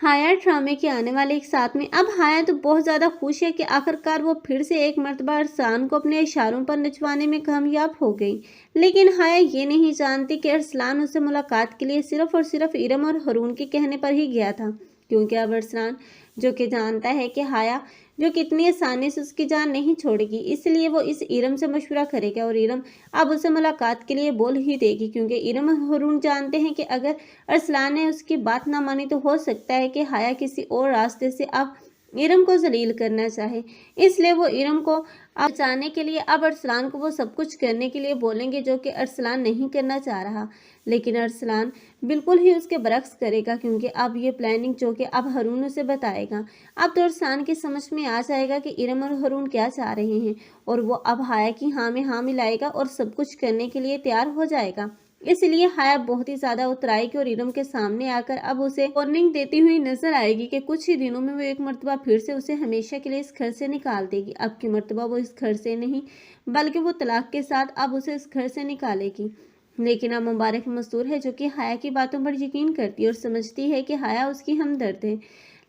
हाया ड्रामे के आने वाले एक साथ में अब हाया तो बहुत ज़्यादा खुश है कि आखिरकार वो फिर से एक मर्तबा अरसलान को अपने इशारों पर नचवाने में कामयाब हो गई। लेकिन हाया ये नहीं जानती कि अरसलान उससे मुलाकात के लिए सिर्फ और सिर्फ इरम और हरून के कहने पर ही गया था, क्योंकि अब अरसलान जो कि जानता है कि हाया जो कितनी आसानी से उसकी जान नहीं छोड़ेगी, इसलिए वो इस इरम से मशवरा करेगा और इरम अब उसे मुलाकात के लिए बोल ही देगी, क्योंकि इरम और हरून जानते हैं कि अगर अरसलान ने उसकी बात ना मानी तो हो सकता है कि हाया किसी और रास्ते से अब इरम को जलील करना चाहे। इसलिए वो इरम को अब बचाने के लिए अब अरसलान को वो सब कुछ करने के लिए बोलेंगे जो कि अरसलान नहीं करना चाह रहा। लेकिन अरसलान बिल्कुल ही उसके बरक्स करेगा, क्योंकि अब ये प्लानिंग जो कि अब हरून उसे बताएगा, अब तो अरसलान की समझ में आ जाएगा कि इरम और हरून क्या चाह रहे हैं, और वो अब हाया की हाँ में हाँ मिलाएगा और सब कुछ करने के लिए तैयार हो जाएगा। इसलिए हाया बहुत ही ज्यादा उतराएगी और इरम के सामने आकर अब उसे वार्निंग देती हुई नजर आएगी कि कुछ ही दिनों में वो एक मर्तबा फिर से उसे हमेशा के लिए इस घर से निकाल देगी। अब की मर्तबा वो इस घर से नहीं बल्कि वो तलाक के साथ अब उसे इस घर से निकालेगी। लेकिन अब मुबारक मस्तूर है जो कि हाया की बातों पर यकीन करती है और समझती है कि हाया उसकी हमदर्द है।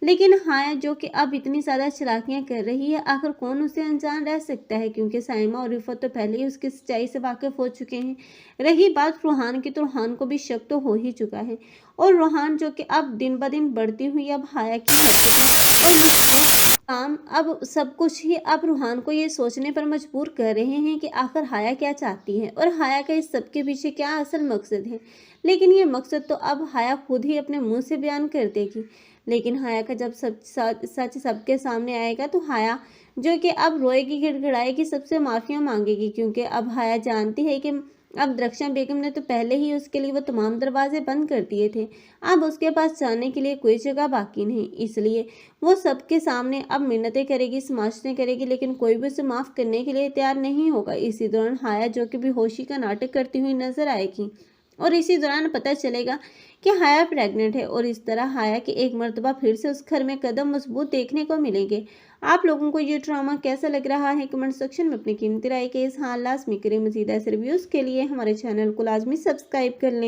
लेकिन हाया जो कि अब इतनी ज़्यादा चालाकियां कर रही है, आखिर कौन उसे अनजान रह सकता है, क्योंकि साइमा और रिफत तो पहले ही उसकी सच्चाई से वाकिफ हो चुके हैं। रही बात रूहान की, तो रूहान को भी शक तो हो ही चुका है, और रूहान जो कि अब दिन ब दिन बढ़ती हुई अब हाया की हरकतें और वो काम अब सब कुछ ही अब रूहान को ये सोचने पर मजबूर कर रहे हैं कि आखिर हाया क्या चाहती है और हाया का इस सब के पीछे क्या असल मकसद है। लेकिन ये मकसद तो अब हाया खुद ही अपने मुंह से बयान कर देगी। लेकिन हाया का जब सब सच सबके सामने आएगा तो हाया जो कि अब रोएगी, गिड़गिड़ाएगी, सबसे माफ़िया मांगेगी, क्योंकि अब हाया जानती है कि अब दरख्शां बेगम ने तो पहले ही उसके लिए वो तमाम दरवाजे बंद कर दिए थे। अब उसके पास जाने के लिए कोई जगह बाकी नहीं, इसलिए वो सबके सामने अब मिन्नतें करेगी, समाशतें करेगी, लेकिन कोई भी उसे माफ़ करने के लिए तैयार नहीं होगा। इसी दौरान हाया जो कि बेहोशी का नाटक करती हुई नजर आएगी और इसी दौरान पता चलेगा कि हाया प्रेग्नेंट है, और इस तरह हाया के एक मर्तबा फिर से उस घर में कदम मजबूत देखने को मिलेंगे। आप लोगों को ये ड्रामा कैसा लग रहा है कमेंट सेक्शन में अपनी कीमती राय के इजहार लाजमी करें। मज़ीद ऐसे रिव्यूज़ के लिए हमारे चैनल को लाजमी सब्सक्राइब कर लें।